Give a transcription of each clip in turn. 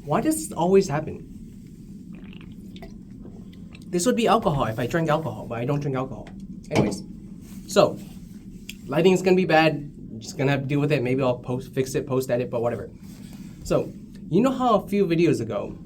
Why does this always happen? This would be alcohol if I drank alcohol, but I don't drink alcohol. Anyways, so lighting is gonna be bad. I'm just gonna have to deal with it. Maybe I'll fix it, post edit, but whatever. So you know how a few videos ago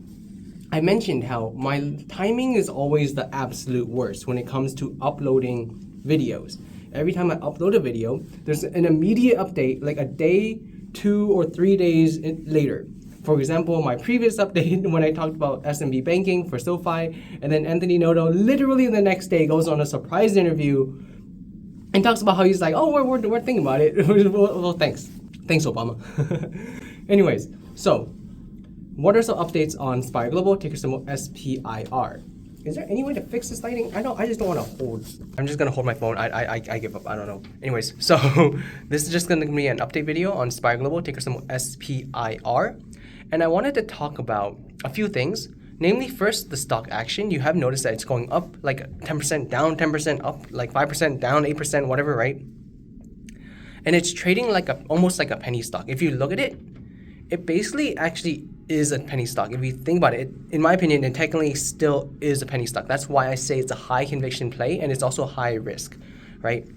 I mentioned how my timing is always the absolute worst when it comes to uploading videos. Every time I upload a video, there's an immediate update, like a day, 2 or 3 days later. For example, my previous update when I talked about SMB banking for SoFi, and then Anthony Noto literally the next day goes on a surprise interview and talks about how he's like, oh, we're thinking about it. Well, thanks, Obama. Anyways, so what are some updates on SPIR Global, ticker symbol SPIR? Is there any way to fix this lighting? I just don't want to hold. I'm just gonna hold my phone. I give up. I don't know. Anyways, so this is just gonna be an update video on SPIR Global, ticker symbol SPIR. And I wanted to talk about a few things. Namely, first, the stock action. You have noticed that it's going up like 10%, down 10%, up like 5%, down 8%, whatever, right? And it's trading like almost like a penny stock. If you look at it, it basically actually is a penny stock. If you think about it, in my opinion, it technically still is a penny stock. That's why I say it's a high conviction play, and it's also high risk, right?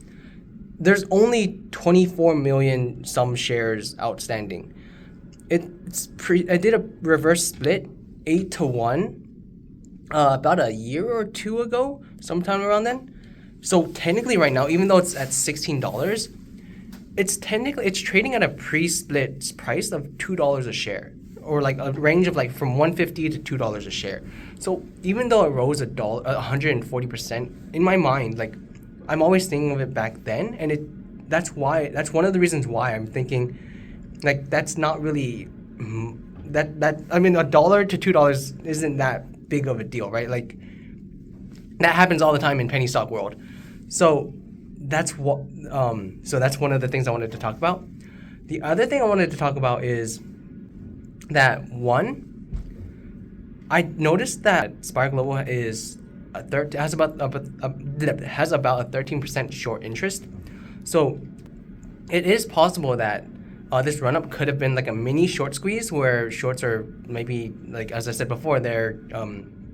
There's only 24 million some shares outstanding. I did a reverse split 8-to-1 about a year or two ago, sometime around then. So technically right now, even though it's at $16, it's trading at a pre-split price of $2 a share, or like a range of like from $1.50 to $2 a share. So even though it rose 140%, in my mind, like I'm always thinking of it back then, and that's one of the reasons why I'm thinking like that's not really that I mean $1 to $2 isn't that big of a deal, right? Like that happens all the time in penny stock world. So that's what that's one of the things I wanted to talk about. The other thing I wanted to talk about is that I noticed that SPIR Global has about a 13% short interest. So it is possible that this run-up could have been like a mini short squeeze where shorts are maybe, like as I said before, they're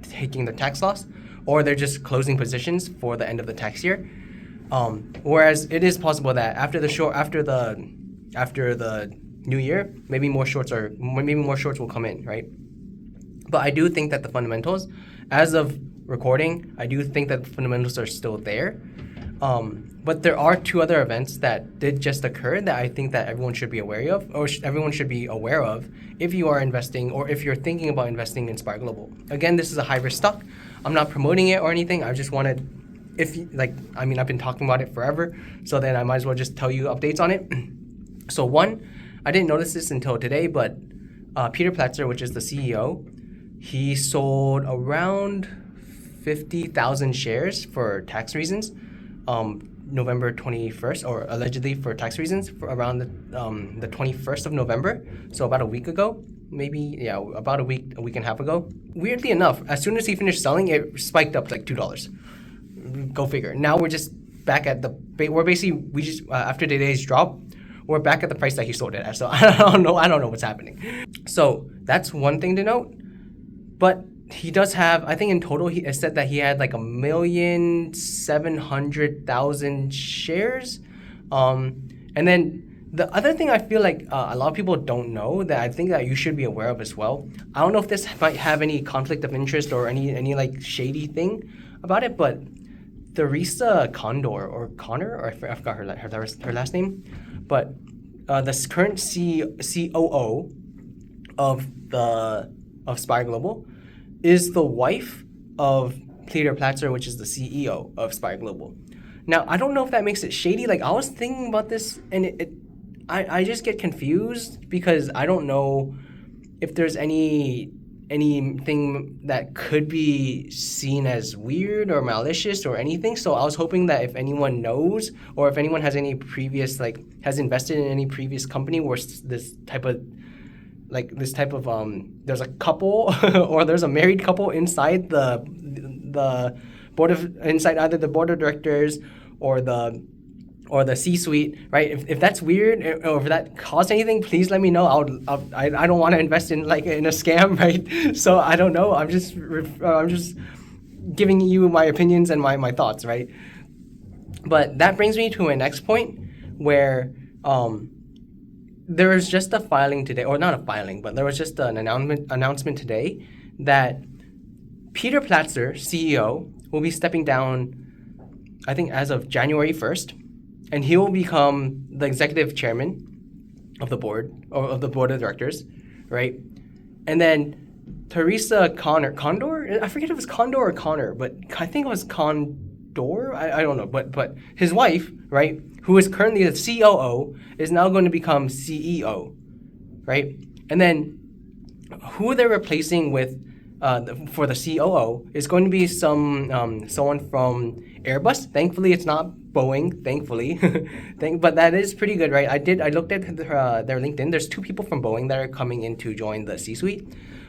taking the tax loss, or they're just closing positions for the end of the tax year. Whereas it is possible that after the new year, maybe more shorts will come in, right? But I do think that the fundamentals, as of recording, I do think that the fundamentals are still there. But there are two other events that did just occur that I think that everyone should be aware of, everyone should be aware of if you are investing or if you're thinking about investing in SPIR Global. Again, this is a high-risk stock. I'm not promoting it or anything. I just wanted, I've been talking about it forever, so then I might as well just tell you updates on it. So one, I didn't notice this until today, but Peter Platzer, which is the CEO, he sold around 50,000 shares for tax reasons. November 21st, or allegedly for tax reasons, for around the 21st of November, so about a week ago, about a week and a half ago. Weirdly enough, as soon as he finished selling, it spiked up to like $2. Go figure. Now we're just back at after today's drop, we're back at the price that he sold it at. So I don't know what's happening. So that's one thing to note. But he does have, I think in total, he said that he had like 1,700,000 shares. And then the other thing I feel like a lot of people don't know that I think that you should be aware of as well. I don't know if this might have any conflict of interest or any like shady thing about it, but Theresa Condor or Connor, or I forgot her last name, but the current COO of SPIR Global is the wife of Peter Platzer, which is the CEO of SPIR Global. Now, I don't know if that makes it shady. Like, I was thinking about this, and I just get confused because I don't know if there's anything that could be seen as weird or malicious or anything. So I was hoping that if anyone knows, or if anyone has any previous, has invested in any previous company where this type of there's a couple or there's a married couple inside the board inside either the board of directors or the or the C-suite, right? If that's weird or if that caused anything, please let me know. I don't want to invest in like in a scam, right? So I don't know. I'm just giving you my opinions and my thoughts, right? But that brings me to my next point, where there was just a filing today, or not a filing, but there was just an announcement today that Peter Platzer, CEO, will be stepping down, I think, as of January 1st, and he will become the executive chairman of the board, or of the board of directors, right? And then Teresa Condor, I forget if it was Condor or Connor, but I think it was Condor, I don't know, but his wife, right, who is currently the COO, is now going to become CEO, right? And then who they're replacing with for the COO is going to be someone from Airbus. Thankfully, it's not Boeing. Thankfully, but that is pretty good, right? I looked at their LinkedIn. There's 2 people from Boeing that are coming in to join the C-suite.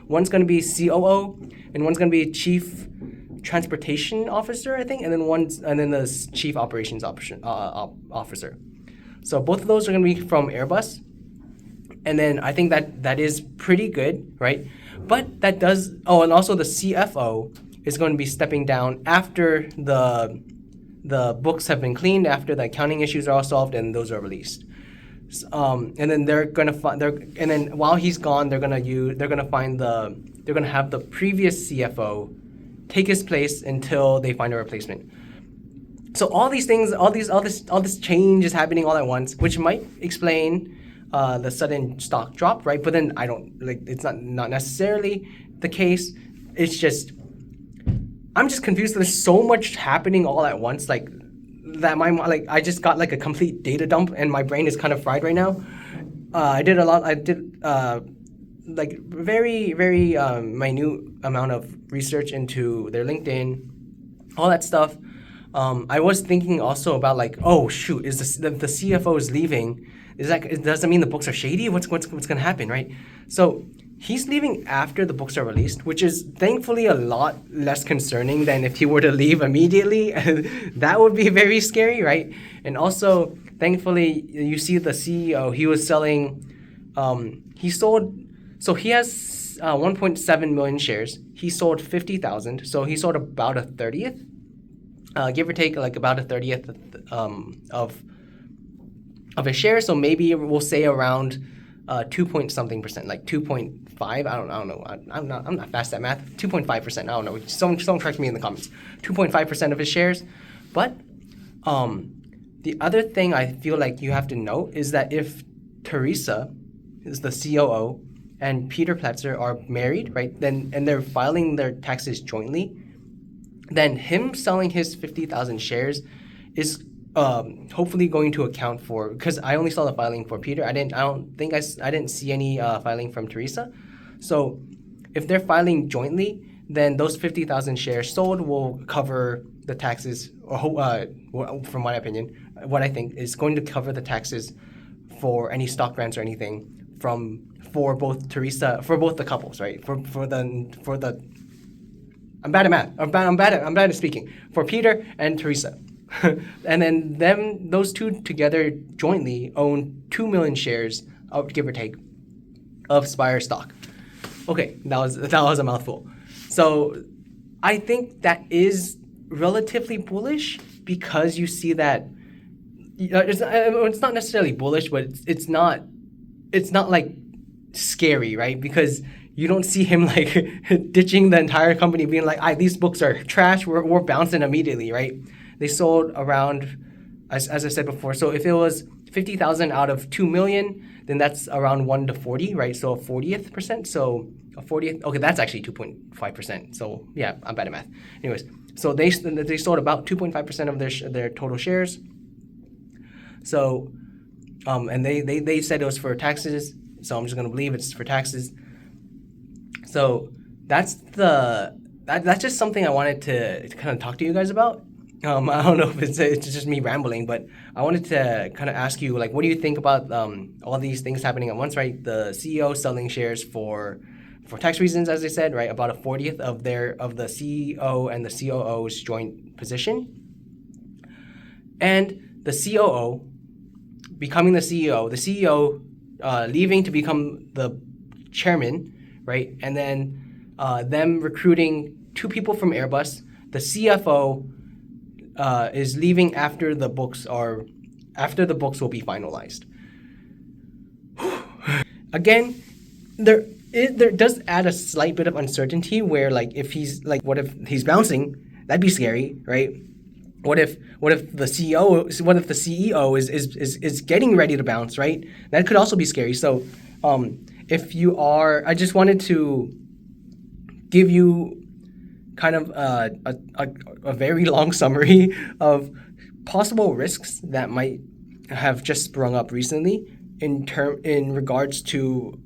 One's going to be COO, and one's going to be Chief Transportation Officer, I think, and then the Chief Operations Officer. So both of those are going to be from Airbus, and then I think that is pretty good, right? But that does. Oh, and also the CFO is going to be stepping down after the books have been cleaned, after the accounting issues are all solved, and those are released. And then and then while he's gone, they're gonna have the previous CFO take his place until they find a replacement. So all these things, all this change is happening all at once, which might explain the sudden stock drop, right? But then it's not necessarily the case. It's just I'm just confused. There's so much happening all at once, like that. I just got like a complete data dump, and my brain is kind of fried right now. I did like very minute amount of research into their LinkedIn, all that stuff. I was thinking also about like, oh shoot, is the CFO is leaving? Does that mean the books are shady? What's gonna happen, right? So he's leaving after the books are released, which is thankfully a lot less concerning than if he were to leave immediately. That would be very scary, right? And also, thankfully, you see the CEO, he was selling, so he has 1.7 million shares. He sold 50,000, so he sold about a 30th, give or take like about a 30th of his shares. So maybe we'll say around 2 point something percent, like 2.5. I don't know. I'm not fast at math. 2.5%. I don't know. Someone correct me in the comments. 2.5% of his shares. But the other thing I feel like you have to note is that if Teresa is the COO and Peter Platzer are married, right? And they're filing their taxes jointly, then him selling his 50,000 shares is hopefully going to account for, because I only saw the filing for Peter. I didn't see any filing from Teresa. So if they're filing jointly, then those 50,000 shares sold will cover the taxes, or from my opinion, what I think is going to cover the taxes for any stock grants or anything for both the couples, right? For the I'm bad at math. I'm bad at speaking. For Peter and Teresa. And then those two together jointly own 2 million shares, give or take, of SPIR stock. Okay, that was a mouthful. So I think that is relatively bullish, because you see that it's not necessarily bullish, but it's not like scary, right? Because you don't see him like ditching the entire company, being like, these books are trash, we're bouncing immediately, right? They sold around, as I said before, so if it was 50,000 out of 2 million, then that's around 1 to 40, right? So a 40th percent, so a 40th, okay, that's actually 2.5%. So yeah, I'm bad at math. Anyways, so they sold about 2.5% of their total shares. So, and they said it was for taxes, so I'm just gonna believe it's for taxes. So that's just something I wanted to kind of talk to you guys about. I don't know if it's just me rambling, but I wanted to kind of ask you, like, what do you think about all these things happening at once, right? The CEO selling shares for tax reasons, as I said, right? About a 40th of the CEO and the COO's joint position. And the COO becoming the CEO, the CEO leaving to become the chairman, right? And then them recruiting 2 people from Airbus. The CFO is leaving after the books will be finalized. Again, there does add a slight bit of uncertainty where, like, if he's like, what if he's bouncing? That'd be scary, right? What if the CEO is getting ready to bounce, right? That could also be scary. So if you are, I just wanted to give you kind of a very long summary of possible risks that might have just sprung up recently in regards to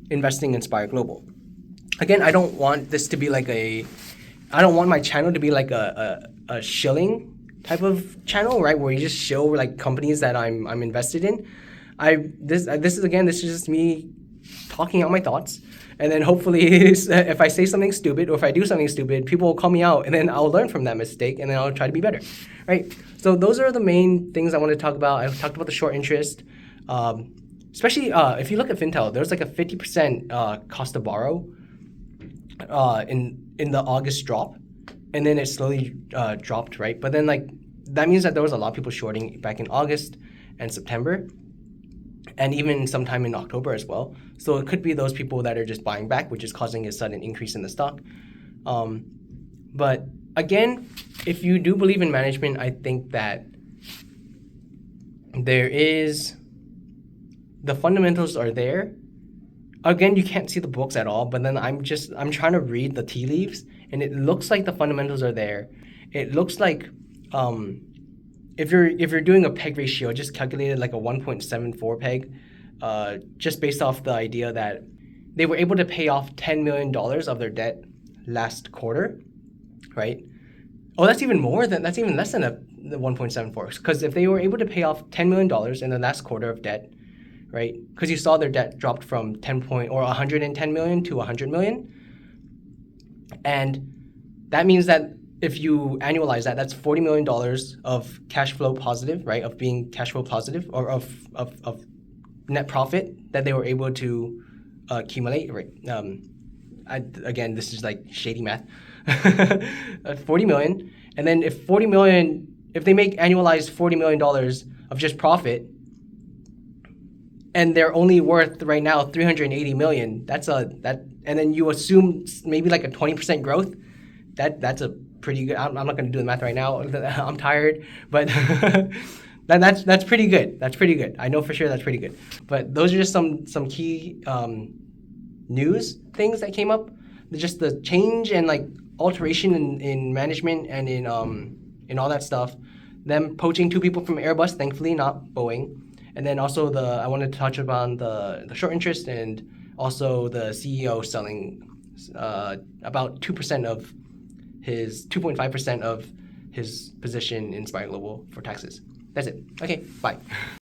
investing in SPIR Global. Again, I don't want my channel to be like a shilling type of channel, right? Where you just show like companies that I'm invested in. This is just me talking out my thoughts, and then hopefully if I say something stupid or if I do something stupid, people will call me out, and then I'll learn from that mistake, and then I'll try to be better, right? So those are the main things I want to talk about. I talked about the short interest, especially if you look at Fintel, there's like a 50% cost to borrow in the August drop, and then it slowly dropped, right? But then like that means that there was a lot of people shorting back in August and September, and even sometime in October as well. So it could be those people that are just buying back, which is causing a sudden increase in the stock. But again, if you do believe in management, I think that the fundamentals are there. Again, you can't see the books at all, but then I'm trying to read the tea leaves, and it looks like the fundamentals are there. It looks like if you're doing a PEG ratio, just calculated like a 1.74 PEG, just based off the idea that they were able to pay off $10 million of their debt last quarter, right? Oh, that's even less than the 1.74, because if they were able to pay off $10 million in the last quarter of debt, right? Because you saw their debt dropped from 110 million to 100 million. And that means that if you annualize that, that's $40 million of cash flow positive, right? Of being cash flow positive, or of net profit that they were able to accumulate, right? Again, this is like shady math. 40 million. And then if they make annualized $40 million of just profit, and they're only worth right now 380 million. And then you assume maybe like a 20% growth. That's a pretty good. I'm not going to do the math right now. I'm tired, but that's pretty good. That's pretty good. I know for sure that's pretty good. But those are just some key news things that came up. Just the change and like alteration in management and in all that stuff. Them poaching 2 people from Airbus, thankfully not Boeing. And then also I wanted to touch upon the short interest, and also the CEO selling about 2.5% of his position in SPIR Global for taxes. That's it. Okay, bye.